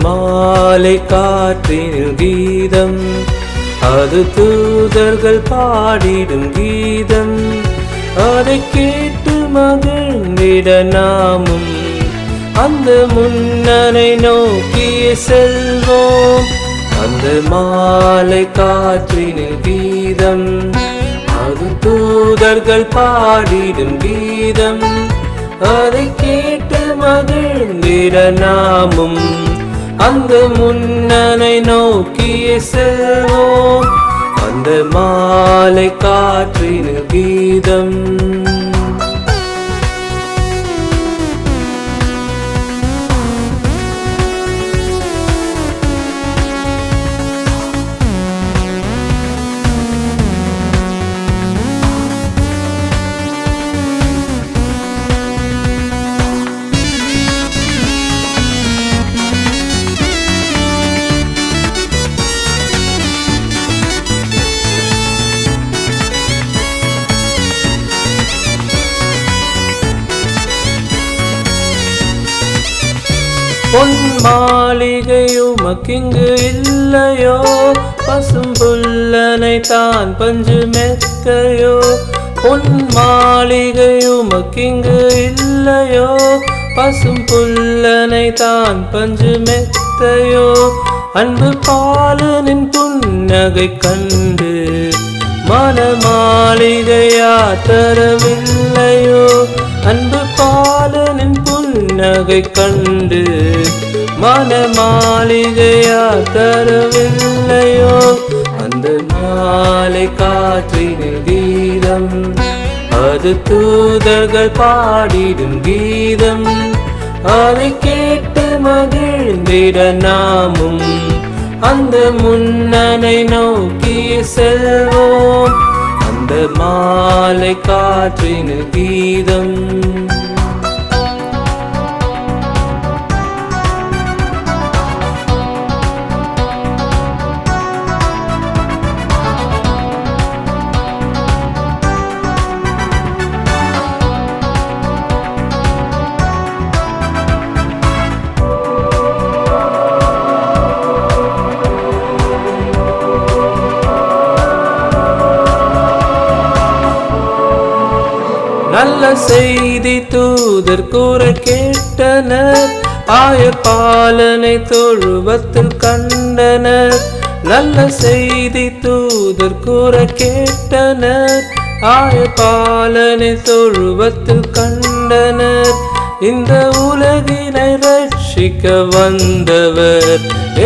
மாலை காற்றினில் கீதம், அது தூதர்கள் பாடிடும் கீதம். அதை கேட்டு மகிழ்ந்திட நாமும் அந்த முன்னனை நோக்கிய செல்வோம். அந்த மாலை காற்றினில் கீதம், அது தூதர்கள் பாடிடும் கீதம். அதை கேட்டு மகிழ்ந்திட நாமும் அந்த முன்னனை நோக்கிய செல்வோம். அந்த மாலை காற்றினில் கீதம். பொன் மாளிகையுமக்கிங்கு இல்லையோ, பசும் புல்லனை தான் பஞ்சு மெத்தையோ. பொன் மாளிகையுமக்கிங்கு இல்லையோ, பசும் புல்லனை தான் பஞ்சு மெத்தையோ. அன்பு பாலனின் புன்னகை கண்டு மனமாளிகையா தரவில்லையோ. அன்பு பாலனின் புன்னகை கண்டு மனமாளிகையா தரவில்லையோ. அந்த மாலை காற்றினில் கீதம், அது தூதர்கள் பாடிடும் கீதம். அதை கேட்டு மகிழ்ந்திட நாமும் அந்த முன்னனை நோக்கிய செல்வோம். அந்த மாலை காற்றினில் கீதம். நல்ல செய்தி தூதர் கூற கேட்டனர், ஆயப்பாலனை தொழுவத்தில் கண்டனர். நல்ல செய்தி தூதர் கூற கேட்டனர், ஆயப்பாலனை தொழுவத்தில் கண்டனர். இந்த உலகினை ரட்சிக்க வந்தவர்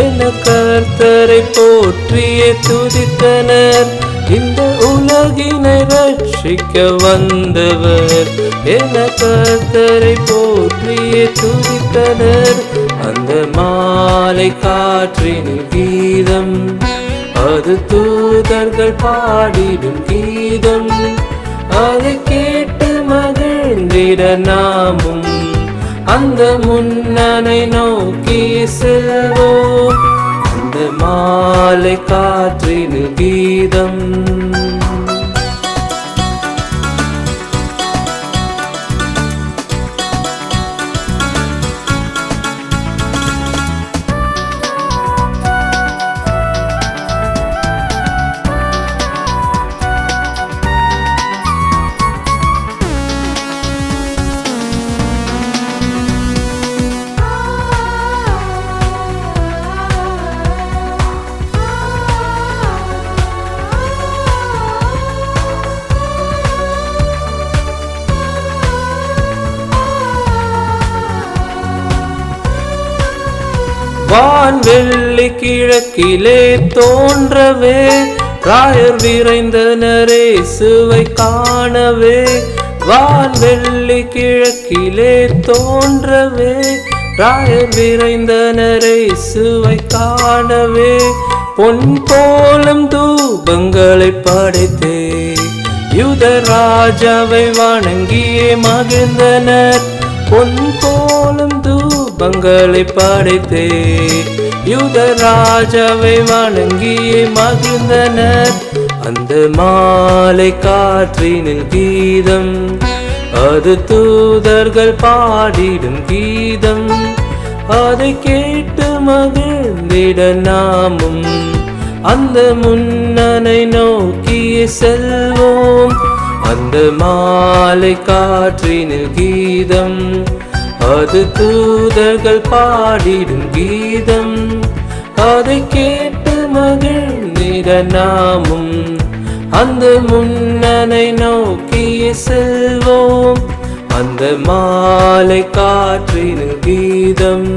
என கர்த்தரை போற்றியே துதித்தனர். இந்த உலகினை ரட்சிக்க வந்தவர் என கர்த்தரை போற்றியே துதித்தனர். அந்த மாலை காற்றினில் கீதம், அது தூதர்கள் பாடிடும் கீதம். அதை கேட்டு மகிழ்ந்திட நாமும் அந்த முன்னனை நோக்கி செல்வோம். அந்த மாலை காற்றினில் கீதம். வான்வெள்ளி கிழக்கிலே தோன்றவே, ராயர் விரைந்தனரே சுவை காணவே. வான்வெள்ளி கிழக்கிலே தோன்றவே, ராயர் விரைந்தனரே சுவை காணவே. பொன் போலும் தூபங்களை படைத்தே யூத ராஜாவை வணங்கியே மகிழ்ந்தனர். பொன் போலும் தூபங்களை படைத்தே யூத ராஜாவை வணங்கியே மகிழ்ந்தனர். அந்த மாலை காற்றினில் கீதம், அது தூதர்கள் பாடிடும் கீதம். அதை கேட்டு மகிழ்ந்திட நாமும் அந்த முன்னனை நோக்கியே செல்வோம். அந்த மாலை காற்றினில் கீதம், அது தூதர்கள் பாடிடும் கீதம். அதை கேட்டு மகிழ்ந்திட நாமும் அந்த முன்னனை நோக்கியே செல்வோம். அந்த மாலை காற்றினில் கீதம்.